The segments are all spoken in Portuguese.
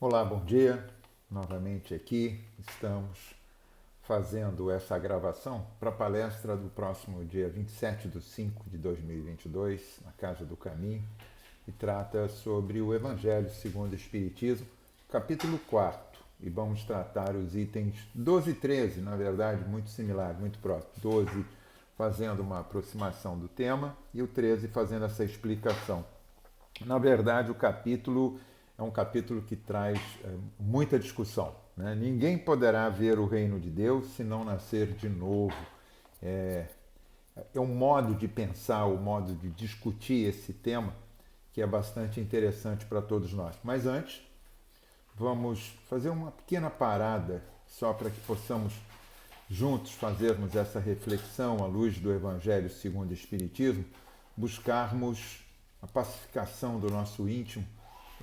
Olá, bom dia. Novamente aqui estamos fazendo essa gravação para a palestra do próximo dia 27/5/2022, na Casa do Caminho, e trata sobre o Evangelho segundo o Espiritismo, capítulo 4. E vamos tratar os itens 12 e 13, na verdade, muito similar, muito próximo. 12 fazendo uma aproximação do tema e o 13 fazendo essa explicação. Na verdade, o capítulo é um capítulo que traz muita discussão. Né? Ninguém poderá ver o reino de Deus se não nascer de novo. É, é um modo de pensar, um modo de discutir esse tema que é bastante interessante para todos nós. Mas antes, vamos fazer uma pequena parada só para que possamos juntos fazermos essa reflexão à luz do Evangelho segundo o Espiritismo, buscarmos a pacificação do nosso íntimo,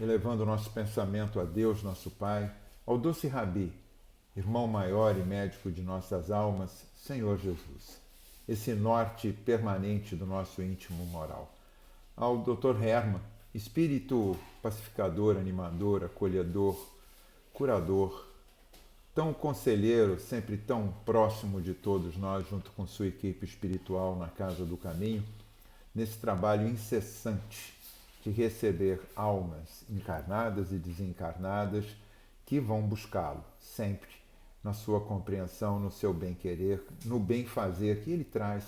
elevando o nosso pensamento a Deus, nosso Pai, ao doce Rabi, irmão maior e médico de nossas almas, Senhor Jesus, esse norte permanente do nosso íntimo moral. Ao Dr. Hermann, espírito pacificador, animador, acolhedor, curador, tão conselheiro, sempre tão próximo de todos nós, junto com sua equipe espiritual na Casa do Caminho, nesse trabalho incessante de receber almas encarnadas e desencarnadas que vão buscá-lo, sempre na sua compreensão, no seu bem-querer, no bem-fazer que ele traz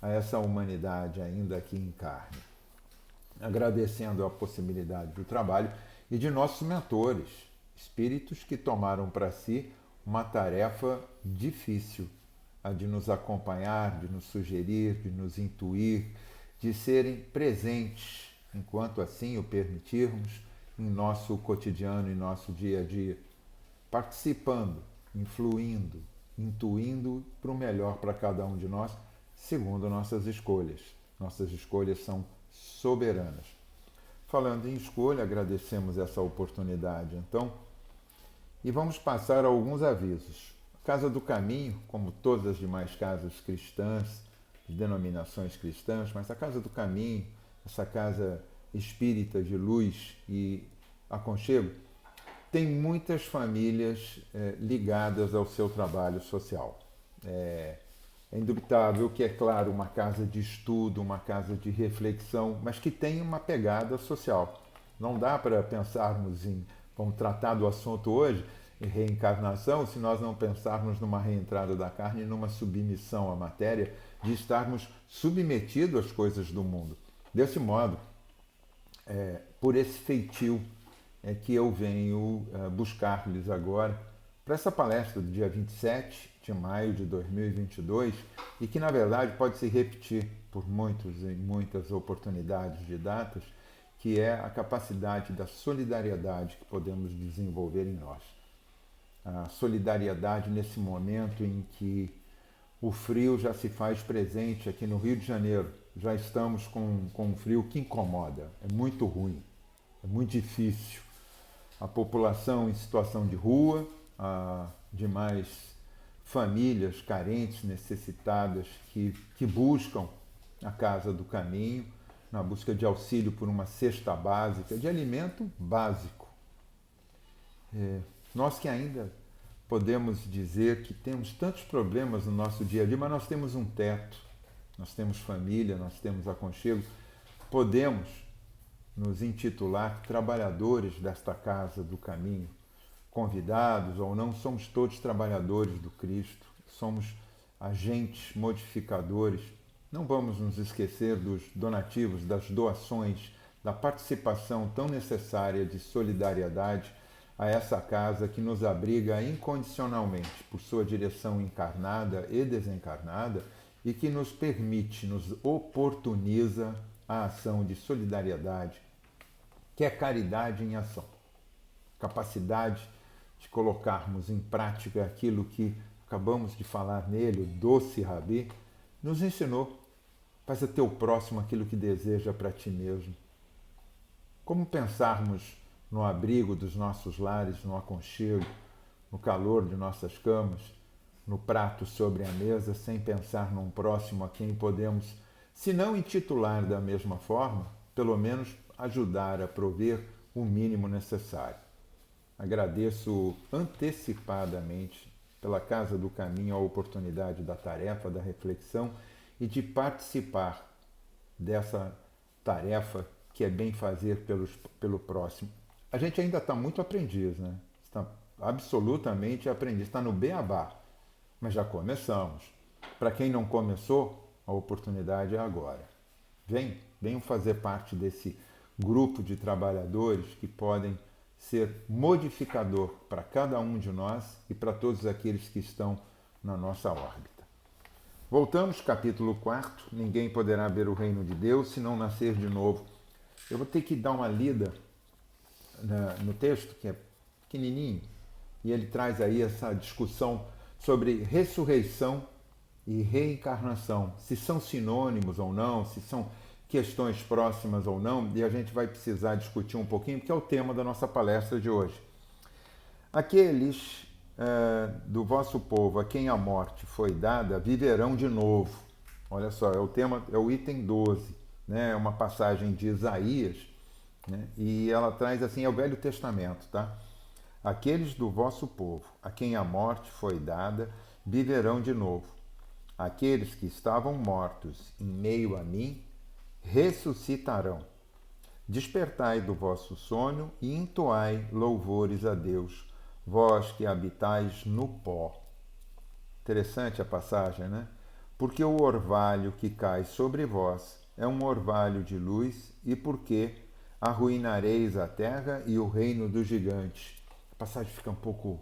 a essa humanidade ainda aqui em carne. Agradecendo a possibilidade do trabalho e de nossos mentores, espíritos que tomaram para si uma tarefa difícil, a de nos acompanhar, de nos sugerir, de nos intuir, de serem presentes, enquanto assim o permitirmos, em nosso cotidiano, em nosso dia a dia, participando, influindo, intuindo para o melhor para cada um de nós, segundo nossas escolhas. Nossas escolhas são soberanas. Falando em escolha, agradecemos essa oportunidade, então, e vamos passar a alguns avisos. A Casa do Caminho, como todas as demais casas cristãs, de denominações cristãs, mas a Casa do Caminho, essa casa espírita de luz e aconchego, tem muitas famílias ligadas ao seu trabalho social. É indubitável que, é claro, uma casa de estudo, uma casa de reflexão, mas que tem uma pegada social. Não dá para pensarmos em, vamos tratar do assunto hoje, em reencarnação, se nós não pensarmos numa reentrada da carne e numa submissão à matéria, de estarmos submetidos às coisas do mundo. Desse modo, por esse feitio é que eu venho buscar-lhes agora para essa palestra do dia 27 de maio de 2022 e que, na verdade, pode se repetir por muitas e muitas oportunidades de datas, que é a capacidade da solidariedade que podemos desenvolver em nós. A solidariedade nesse momento em que o frio já se faz presente aqui no Rio de Janeiro. Já estamos com um frio que incomoda, é muito ruim, é muito difícil. A população em situação de rua, demais famílias carentes, necessitadas, que buscam a Casa do Caminho, na busca de auxílio por uma cesta básica, de alimento básico. Nós que ainda podemos dizer que temos tantos problemas no nosso dia a dia, mas nós temos um teto, nós temos família, nós temos aconchego, podemos nos intitular trabalhadores desta Casa do Caminho, convidados ou não, somos todos trabalhadores do Cristo, somos agentes modificadores. Não vamos nos esquecer dos donativos, das doações, da participação tão necessária de solidariedade a essa casa que nos abriga incondicionalmente por sua direção encarnada e desencarnada e que nos permite, nos oportuniza a ação de solidariedade, que é caridade em ação. Capacidade de colocarmos em prática aquilo que acabamos de falar nele, o doce Rabi, nos ensinou. Faz a teu próximo aquilo que deseja para ti mesmo. Como pensarmos no abrigo dos nossos lares, no aconchego, no calor de nossas camas, no prato sobre a mesa, sem pensar num próximo a quem podemos, se não intitular da mesma forma, pelo menos ajudar a prover o mínimo necessário. Agradeço antecipadamente pela Casa do Caminho a oportunidade da tarefa, da reflexão e de participar dessa tarefa que é bem fazer pelo próximo. A gente ainda está muito aprendiz, né? Está absolutamente aprendiz, está no beabá, mas já começamos. Para quem não começou, a oportunidade é agora. Venham fazer parte desse grupo de trabalhadores que podem ser modificador para cada um de nós e para todos aqueles que estão na nossa órbita. Voltamos, capítulo 4. Ninguém poderá ver o reino de Deus se não nascer de novo. Eu vou ter que dar uma lida no texto, que é pequenininho, e ele traz aí essa discussão sobre ressurreição e reencarnação, se são sinônimos ou não, se são questões próximas ou não, e a gente vai precisar discutir um pouquinho, porque é o tema da nossa palestra de hoje. Aqueles do vosso povo a quem a morte foi dada viverão de novo. Olha só, é o tema, é o item 12, né? É uma passagem de Isaías, né? E ela traz assim, é o Velho Testamento, tá? Aqueles do vosso povo a quem a morte foi dada viverão de novo. Aqueles que estavam mortos em meio a mim ressuscitarão. Despertai do vosso sono e entoai louvores a Deus, vós que habitais no pó. Interessante a passagem, né? Porque o orvalho que cai sobre vós é um orvalho de luz, e porque arruinareis a terra e o reino dos gigantes. A passagem fica um pouco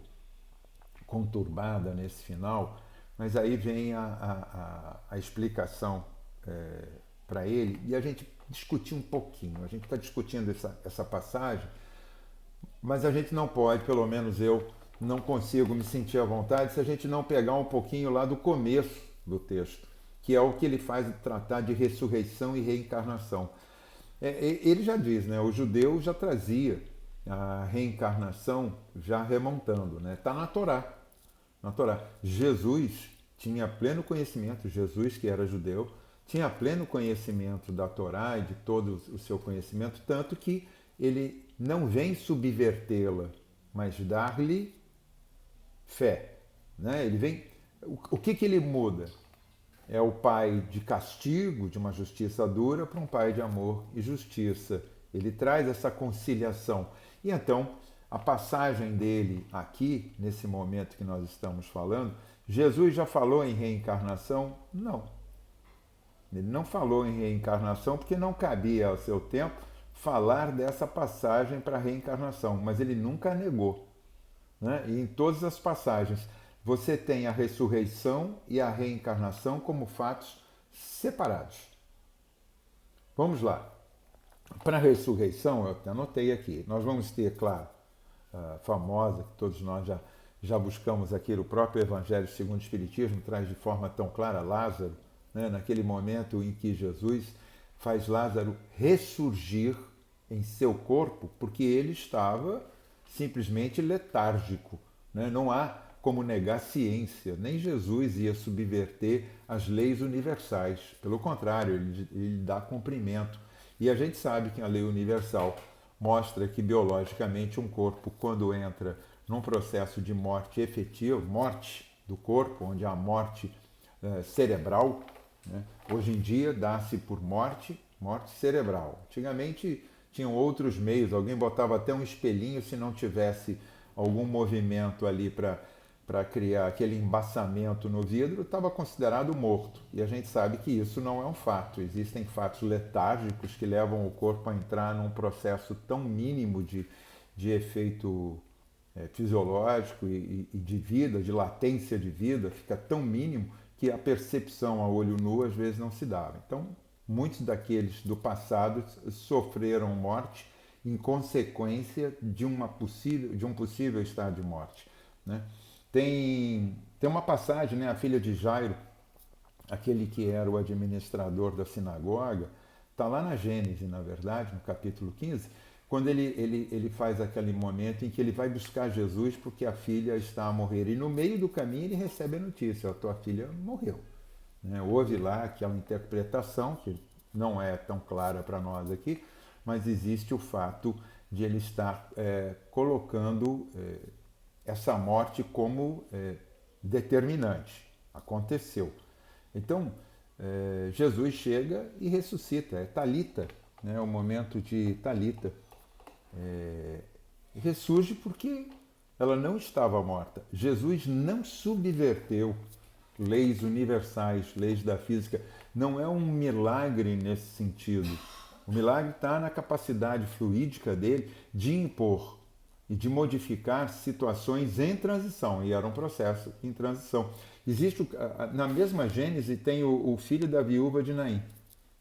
conturbada nesse final, mas aí vem a explicação para ele, e a gente discutir um pouquinho. A gente está discutindo essa passagem, mas a gente não pode, pelo menos eu não consigo me sentir à vontade se a gente não pegar um pouquinho lá do começo do texto, que é o que ele faz tratar de ressurreição e reencarnação. Ele já diz, né? O judeu já trazia a reencarnação já remontando, né? Está na Torá. Na Torá. Jesus tinha pleno conhecimento, Jesus que era judeu, tinha pleno conhecimento da Torá e de todo o seu conhecimento, tanto que ele não vem subvertê-la, mas dar-lhe fé. Né? Ele vem. O que ele muda? É o pai de castigo, de uma justiça dura, para um pai de amor e justiça. Ele traz essa conciliação. E então, a passagem dele aqui, nesse momento que nós estamos falando, Jesus já falou em reencarnação? Não. Ele não falou em reencarnação porque não cabia ao seu tempo falar dessa passagem para a reencarnação, mas ele nunca a negou. Né? E em todas as passagens você tem a ressurreição e a reencarnação como fatos separados. Vamos lá. Para a ressurreição, eu até anotei aqui, nós vamos ter, claro, a famosa, que todos nós já buscamos aqui, o próprio Evangelho segundo o Espiritismo traz de forma tão clara Lázaro, né, naquele momento em que Jesus faz Lázaro ressurgir em seu corpo, porque ele estava simplesmente letárgico. Né? Não há como negar ciência, nem Jesus ia subverter as leis universais. Pelo contrário, ele dá cumprimento. E a gente sabe que a lei universal mostra que biologicamente um corpo, quando entra num processo de morte efetiva, morte do corpo, onde há morte cerebral, né? Hoje em dia dá-se por morte cerebral. Antigamente tinham outros meios, alguém botava até um espelhinho se não tivesse algum movimento ali para criar aquele embaçamento no vidro, estava considerado morto. E a gente sabe que isso não é um fato. Existem fatos letárgicos que levam o corpo a entrar num processo tão mínimo de efeito fisiológico e de vida, de latência de vida, fica tão mínimo que a percepção a olho nu às vezes não se dava. Então, muitos daqueles do passado sofreram morte em consequência de um possível estado de morte. Né? Tem uma passagem, né? A filha de Jairo, aquele que era o administrador da sinagoga, está lá na Gênesis, na verdade, no capítulo 15, quando ele faz aquele momento em que ele vai buscar Jesus porque a filha está a morrer. E no meio do caminho ele recebe a notícia, a tua filha morreu. Né? Houve lá aquela interpretação, que não é tão clara para nós aqui, mas existe o fato de ele estar colocando essa morte como determinante. Aconteceu. Então, Jesus chega e ressuscita. É Talita, né? O momento de Talita. Ressurge porque ela não estava morta. Jesus não subverteu leis universais, leis da física. Não é um milagre nesse sentido. O milagre está na capacidade fluídica dele de impor e de modificar situações em transição. E era um processo em transição. Existe, na mesma Gênese, tem o filho da viúva de Naim,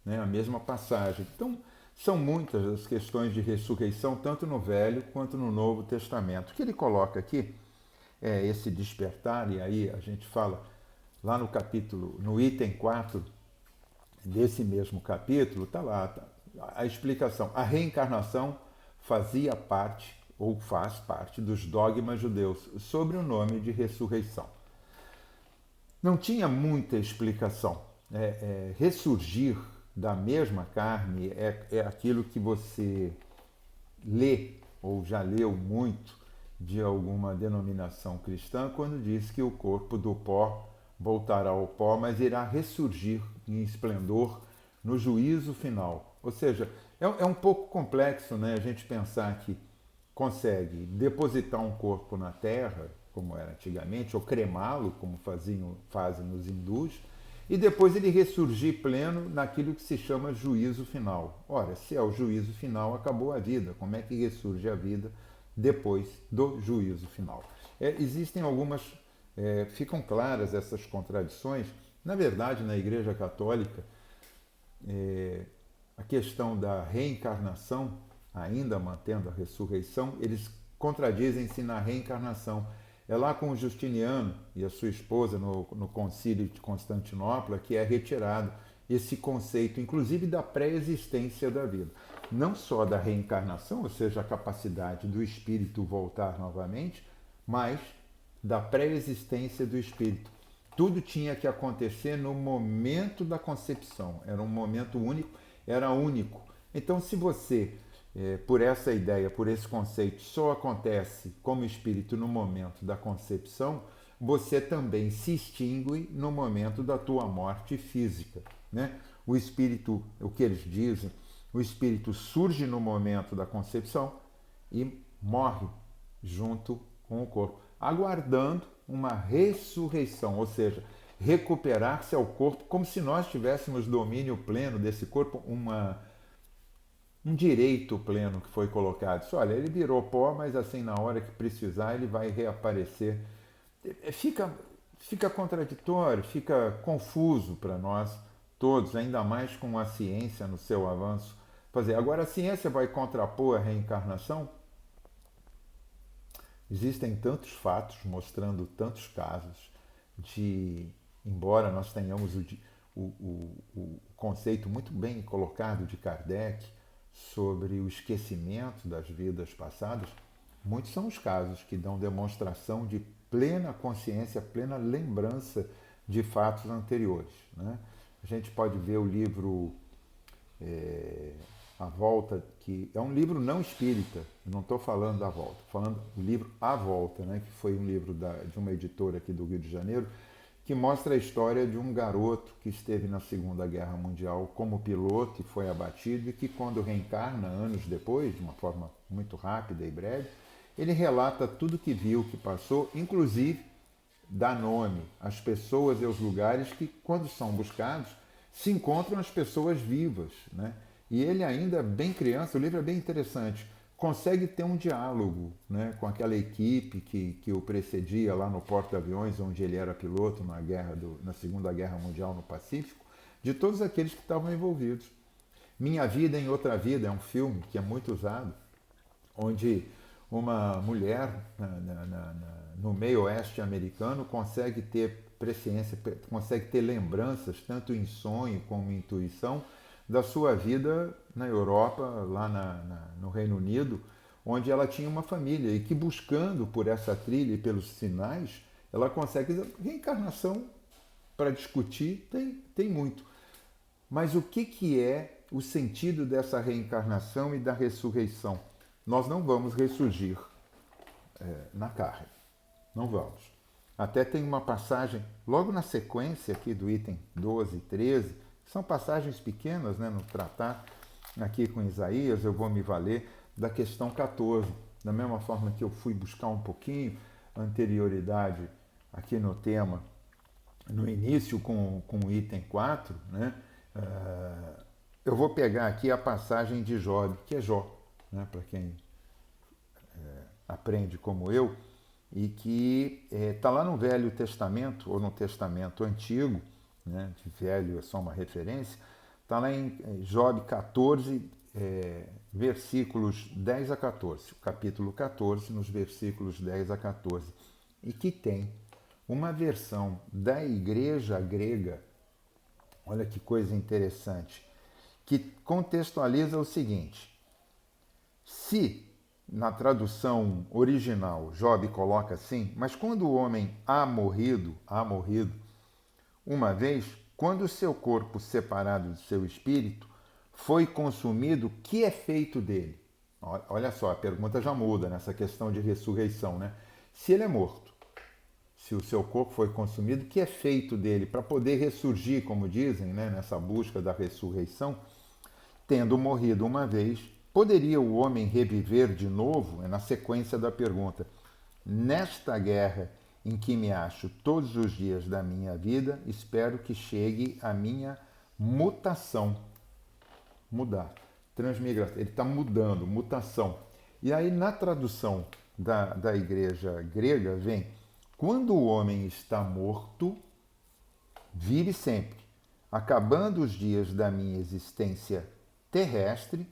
né? A mesma passagem. Então, são muitas as questões de ressurreição, tanto no Velho quanto no Novo Testamento. O que ele coloca aqui é esse despertar, e aí a gente fala lá no capítulo, no item 4 desse mesmo capítulo, está lá a explicação. A reencarnação fazia parte, ou faz parte, dos dogmas judeus sobre o nome de ressurreição. Não tinha muita explicação. Ressurgir da mesma carne é aquilo que você lê, ou já leu muito, de alguma denominação cristã, quando diz que o corpo do pó voltará ao pó, mas irá ressurgir em esplendor no juízo final. Ou seja, é um pouco complexo, né, a gente pensar que consegue depositar um corpo na terra, como era antigamente, ou cremá-lo, como fazem os hindus, e depois ele ressurgir pleno naquilo que se chama juízo final. Ora, se é o juízo final, acabou a vida. Como é que ressurge a vida depois do juízo final? Existem algumas, ficam claras essas contradições. Na verdade, na Igreja Católica, a questão da reencarnação, ainda mantendo a ressurreição, eles contradizem-se na reencarnação. É lá com o Justiniano e a sua esposa no Concílio de Constantinopla que é retirado esse conceito, inclusive da pré-existência da vida. Não só da reencarnação, ou seja, a capacidade do espírito voltar novamente, mas da pré-existência do espírito. Tudo tinha que acontecer no momento da concepção. Era um momento único, era único. Então, se você, por essa ideia, por esse conceito, só acontece como espírito no momento da concepção, você também se extingue no momento da tua morte física, né? O espírito, o que eles dizem, o espírito surge no momento da concepção e morre junto com o corpo, aguardando uma ressurreição, ou seja, recuperar-se ao corpo, como se nós tivéssemos domínio pleno desse corpo, um direito pleno que foi colocado. Olha, ele virou pó, mas assim, na hora que precisar, ele vai reaparecer. Fica contraditório, fica confuso para nós todos, ainda mais com a ciência no seu avanço. Agora, a ciência vai contrapor a reencarnação? Existem tantos fatos mostrando tantos casos embora nós tenhamos o conceito muito bem colocado de Kardec sobre o esquecimento das vidas passadas, muitos são os casos que dão demonstração de plena consciência, plena lembrança de fatos anteriores, né? A gente pode ver o livro A Volta, que é um livro não espírita, não estou falando da Volta, estou falando do livro A Volta, né, que foi um livro de uma editora aqui do Rio de Janeiro, que mostra a história de um garoto que esteve na Segunda Guerra Mundial como piloto e foi abatido, e que quando reencarna, anos depois, de uma forma muito rápida e breve, ele relata tudo que viu, que passou, inclusive dá nome às pessoas e aos lugares que, quando são buscados, se encontram as pessoas vivas, né? E ele ainda bem criança, o livro é bem interessante, consegue ter um diálogo, né, com aquela equipe que o precedia lá no porta-aviões, onde ele era piloto na Segunda Guerra Mundial no Pacífico, de todos aqueles que estavam envolvidos. Minha Vida em Outra Vida é um filme que é muito usado, onde uma mulher no meio oeste americano consegue ter presciência, consegue ter lembranças, tanto em sonho como em intuição, da sua vida na Europa, lá no Reino Unido, onde ela tinha uma família e que, buscando por essa trilha e pelos sinais, ela consegue. Reencarnação, para discutir, tem muito. Mas o que é o sentido dessa reencarnação e da ressurreição? nós não vamos ressurgir na carne. Não vamos. Até tem uma passagem, logo na sequência aqui do item 12 e 13, que são passagens pequenas, né, no tratar aqui com Isaías, eu vou me valer da questão 14. Da mesma forma que eu fui buscar um pouquinho anterioridade aqui no tema, no início com o item 4, né, eu vou pegar aqui a passagem de Job, que é Jó, né, para quem aprende como eu, e que está lá no Velho Testamento, ou no Testamento Antigo, né, velho é só uma referência, está lá em Job 14, versículos 10 a 14, o capítulo 14, nos versículos 10 a 14, e que tem uma versão da igreja grega, olha que coisa interessante, que contextualiza o seguinte: se na tradução original Job coloca assim, mas quando o homem há morrido uma vez, quando o seu corpo separado do seu espírito foi consumido, o que é feito dele? Olha só, a pergunta já muda nessa questão de ressurreição, né? Se ele é morto, se o seu corpo foi consumido, o que é feito dele para poder ressurgir, como dizem, né, nessa busca da ressurreição? Tendo morrido uma vez, poderia o homem reviver de novo? É na sequência da pergunta. Nesta guerra em que me acho todos os dias da minha vida, espero que chegue a minha mutação. Mudar. Transmigração. Ele está mudando, mutação. E aí, na tradução da igreja grega, vem: quando o homem está morto, vive sempre. Acabando os dias da minha existência terrestre,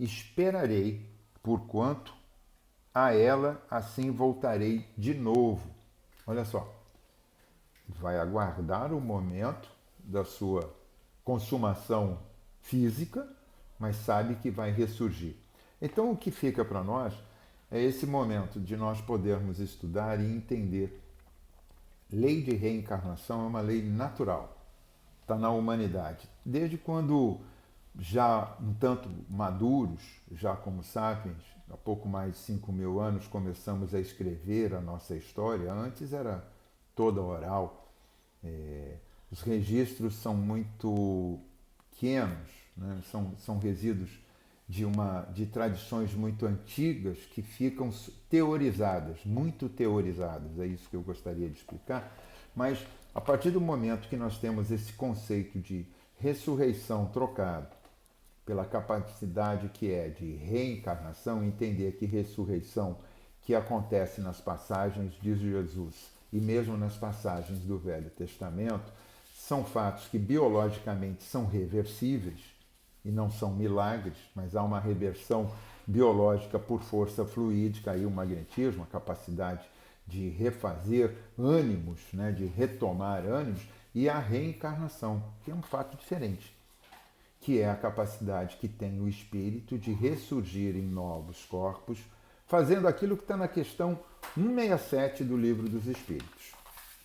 esperarei, porquanto a ela assim voltarei de novo. Olha só, vai aguardar o momento da sua consumação física, mas sabe que vai ressurgir. Então, o que fica para nós é esse momento de nós podermos estudar e entender. Lei de reencarnação é uma lei natural, está na humanidade. Desde quando já um tanto maduros, já como sapiens, há pouco mais de 5.000 anos começamos a escrever a nossa história. Antes era toda oral. Os registros são muito pequenos, né? São resíduos de tradições muito antigas que ficam teorizadas, muito teorizadas, é isso que eu gostaria de explicar. Mas a partir do momento que nós temos esse conceito de ressurreição trocado pela capacidade que é de reencarnação, entender que ressurreição que acontece nas passagens de Jesus e mesmo nas passagens do Velho Testamento são fatos que biologicamente são reversíveis e não são milagres, mas há uma reversão biológica por força fluídica, aí o magnetismo, a capacidade de refazer ânimos, né, de retomar ânimos, e a reencarnação, que é um fato diferente, que é a capacidade que tem o espírito de ressurgir em novos corpos, fazendo aquilo que está na questão 167 do Livro dos Espíritos.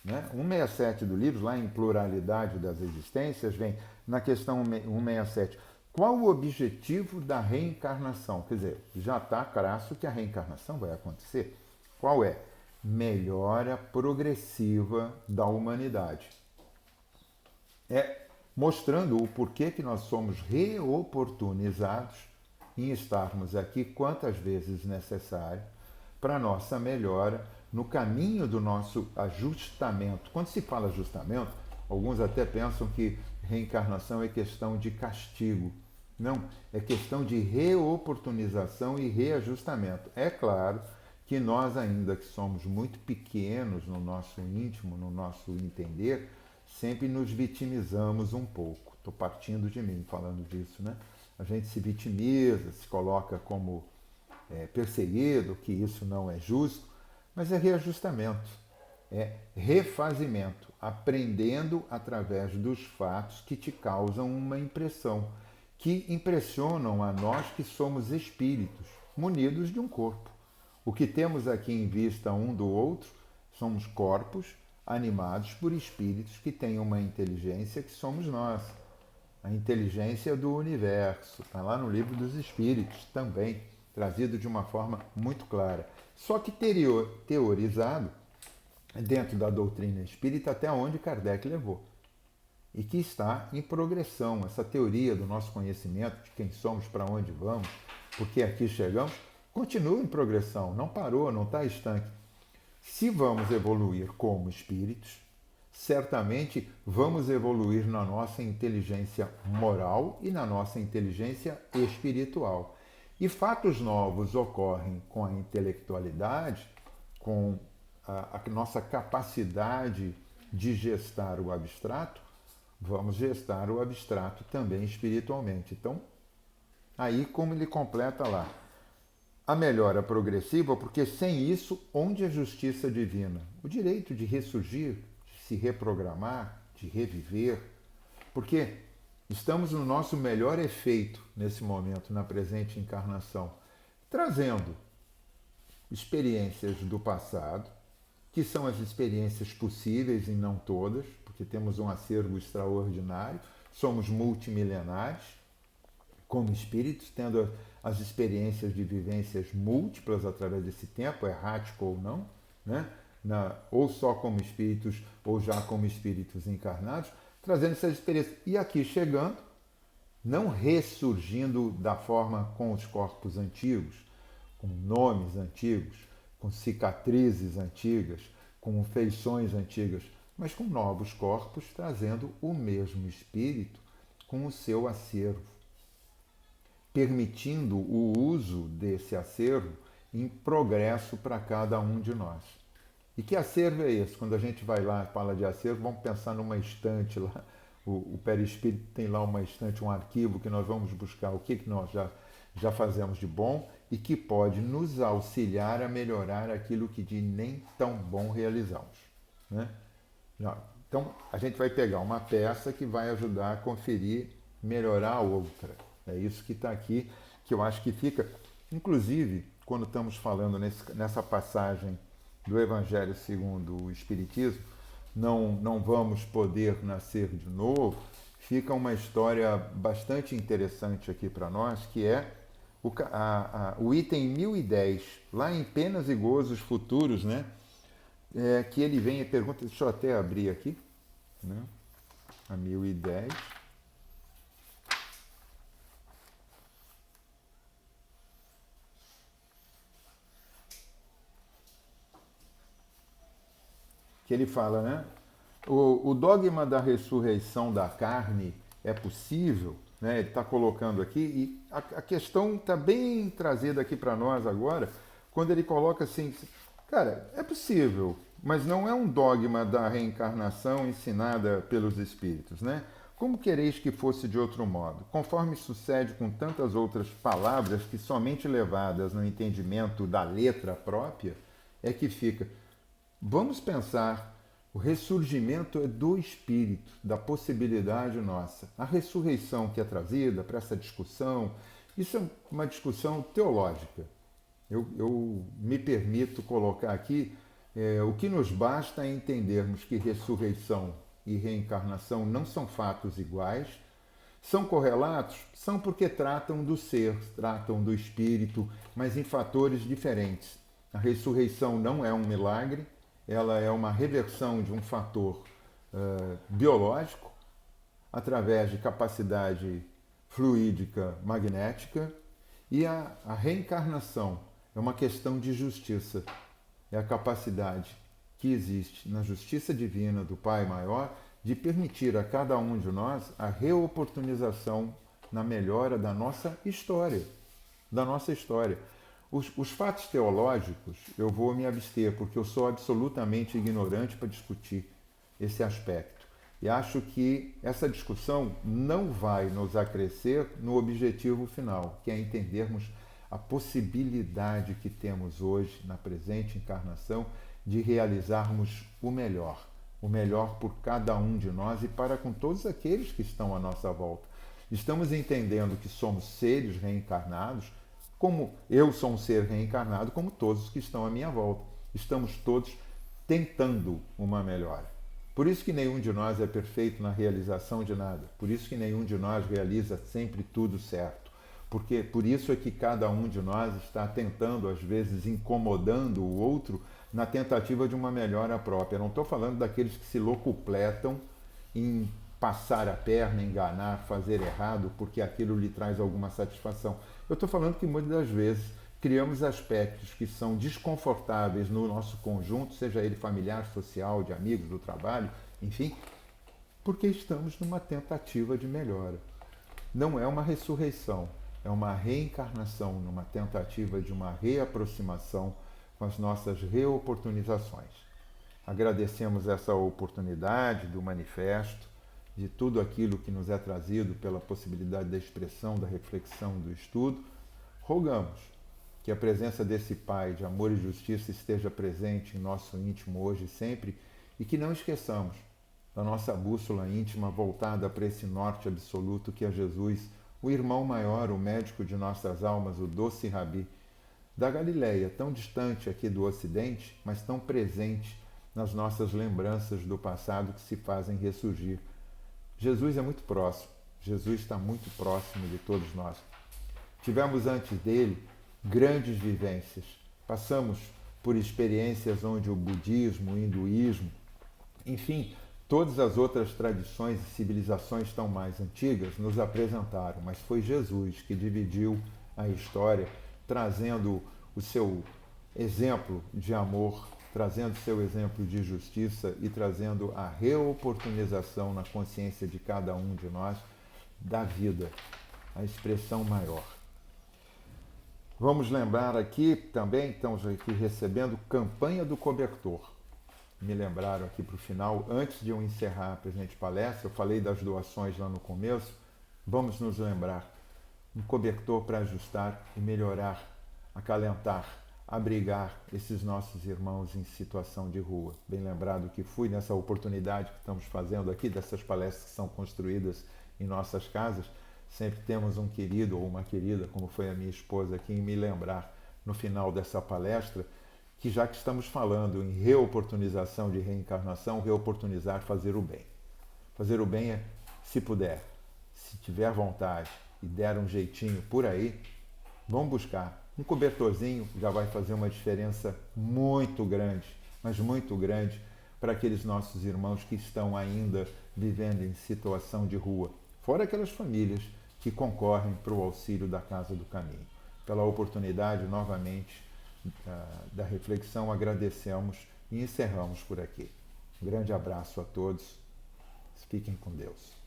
Né? 167 do livro, lá em Pluralidade das Existências, vem na questão 167. Qual o objetivo da reencarnação? Quer dizer, já está crasso que a reencarnação vai acontecer. Qual é? Melhora progressiva da humanidade. Mostrando o porquê que nós somos reoportunizados em estarmos aqui quantas vezes necessário para a nossa melhora no caminho do nosso ajustamento. Quando se fala ajustamento, alguns até pensam que reencarnação é questão de castigo. Não, é questão de reoportunização e reajustamento. É claro que nós, ainda que somos muito pequenos no nosso íntimo, no nosso entender, sempre nos vitimizamos um pouco. Estou partindo de mim falando disso, né? A gente se vitimiza, se coloca como perseguido, que isso não é justo, mas é reajustamento, é refazimento, aprendendo através dos fatos que te causam uma impressão, que impressionam a nós que somos espíritos, munidos de um corpo. O que temos aqui em vista um do outro somos corpos animados por espíritos que têm uma inteligência que somos nós. A inteligência do universo, está lá no Livro dos Espíritos também. trazido de uma forma muito clara. Só que teorizado dentro da doutrina espírita até onde Kardec levou. E que está em progressão. Essa teoria do nosso conhecimento, de quem somos, para onde vamos, por que aqui chegamos, continua em progressão, não parou, não está estanque. Se vamos evoluir como espíritos, certamente vamos evoluir na nossa inteligência moral e na nossa inteligência espiritual. E fatos novos ocorrem com a intelectualidade, com a nossa capacidade de gestar o abstrato, vamos gestar o abstrato também espiritualmente. Então, aí como ele completa lá, a melhora progressiva, porque sem isso, onde a justiça divina? O direito de ressurgir, de se reprogramar, de reviver, porque estamos no nosso melhor efeito nesse momento, na presente encarnação, trazendo experiências do passado, que são as experiências possíveis e não todas, porque temos um acervo extraordinário, somos multimilenares, como espíritos, tendo as experiências de vivências múltiplas através desse tempo, errático ou não, né? Ou só como espíritos, ou já como espíritos encarnados, trazendo essas experiências. E aqui chegando, não ressurgindo da forma com os corpos antigos, com nomes antigos, com cicatrizes antigas, com feições antigas, mas com novos corpos, trazendo o mesmo espírito com o seu acervo, permitindo o uso desse acervo em progresso para cada um de nós. E que acervo é esse? Quando a gente vai lá e fala de acervo, vamos pensar numa estante lá. O perispírito tem lá uma estante, um arquivo que nós vamos buscar o que nós já fazemos de bom e que pode nos auxiliar a melhorar aquilo que de nem tão bom realizamos, né? Então, a gente vai pegar uma peça que vai ajudar a conferir, melhorar a outra. É isso que está aqui, que eu acho que fica, inclusive, quando estamos falando nessa passagem do Evangelho segundo o Espiritismo, não vamos poder nascer de novo, fica uma história bastante interessante aqui para nós, que é o item 1010, lá em Penas e Gozos Futuros, né? Que ele vem e pergunta, deixa eu até abrir aqui, né? A 1010. Que ele fala, né? O dogma da ressurreição da carne é possível, né? Ele está colocando aqui, e a questão está bem trazida aqui para nós agora, quando ele coloca assim, cara, é possível, mas não é um dogma da reencarnação ensinada pelos espíritos, né? Como quereis que fosse de outro modo? Conforme sucede com tantas outras palavras que somente levadas no entendimento da letra própria, é que fica. Vamos pensar, o ressurgimento é do espírito, da possibilidade nossa. A ressurreição que é trazida para essa discussão, isso é uma discussão teológica. Eu me permito colocar aqui, o que nos basta é entendermos que ressurreição e reencarnação não são fatos iguais, são correlatos? São porque tratam do ser, tratam do espírito, mas em fatores diferentes. A ressurreição não é um milagre, ela é uma reversão de um fator biológico através de capacidade fluídica magnética, e a reencarnação é uma questão de justiça. É a capacidade que existe na justiça divina do Pai Maior de permitir a cada um de nós a reoportunização na melhora da nossa história. Os fatos teológicos eu vou me abster, porque eu sou absolutamente ignorante para discutir esse aspecto. E acho que essa discussão não vai nos acrescer no objetivo final, que é entendermos a possibilidade que temos hoje, na presente encarnação, de realizarmos o melhor por cada um de nós e para com todos aqueles que estão à nossa volta. Estamos entendendo que somos seres reencarnados, como eu sou um ser reencarnado, como todos os que estão à minha volta. Estamos todos tentando uma melhora. Por isso que nenhum de nós é perfeito na realização de nada. Por isso que nenhum de nós realiza sempre tudo certo. Porque por isso é que cada um de nós está tentando, às vezes, incomodando o outro na tentativa de uma melhora própria. Eu não estou falando daqueles que se locupletam em passar a perna, enganar, fazer errado, porque aquilo lhe traz alguma satisfação. Eu estou falando que muitas das vezes criamos aspectos que são desconfortáveis no nosso conjunto, seja ele familiar, social, de amigos, do trabalho, enfim, porque estamos numa tentativa de melhora. Não é uma ressurreição, é uma reencarnação, numa tentativa de uma reaproximação com as nossas reoportunizações. Agradecemos essa oportunidade do manifesto, de tudo aquilo que nos é trazido pela possibilidade da expressão, da reflexão, do estudo. Rogamos que a presença desse Pai de amor e justiça esteja presente em nosso íntimo hoje e sempre, e que não esqueçamos da nossa bússola íntima voltada para esse norte absoluto que é Jesus, o irmão maior, o médico de nossas almas, o doce Rabi, da Galileia, tão distante aqui do Ocidente, mas tão presente nas nossas lembranças do passado que se fazem ressurgir. Jesus é muito próximo, Jesus está muito próximo de todos nós. Tivemos antes dele grandes vivências, passamos por experiências onde o budismo, o hinduísmo, enfim, todas as outras tradições e civilizações tão mais antigas nos apresentaram, mas foi Jesus que dividiu a história, trazendo o seu exemplo de amor, trazendo seu exemplo de justiça e trazendo a reoportunização na consciência de cada um de nós da vida, a expressão maior. Vamos lembrar aqui também, estamos aqui recebendo Campanha do Cobertor. Me lembraram aqui para o final, antes de eu encerrar a presente palestra, eu falei das doações lá no começo, vamos nos lembrar, um cobertor para ajustar e melhorar, acalentar, abrigar esses nossos irmãos em situação de rua. Bem lembrado que fui nessa oportunidade que estamos fazendo aqui, dessas palestras que são construídas em nossas casas, sempre temos um querido ou uma querida, como foi a minha esposa aqui, em me lembrar no final dessa palestra, que já que estamos falando em reoportunização de reencarnação, reoportunizar, fazer o bem. Fazer o bem é, se puder, se tiver vontade e der um jeitinho por aí, vamos buscar. Um cobertorzinho já vai fazer uma diferença muito grande, mas muito grande, para aqueles nossos irmãos que estão ainda vivendo em situação de rua. Fora aquelas famílias que concorrem para o auxílio da Casa do Caminho. Pela oportunidade, novamente, da reflexão, agradecemos e encerramos por aqui. Um grande abraço a todos. Fiquem com Deus.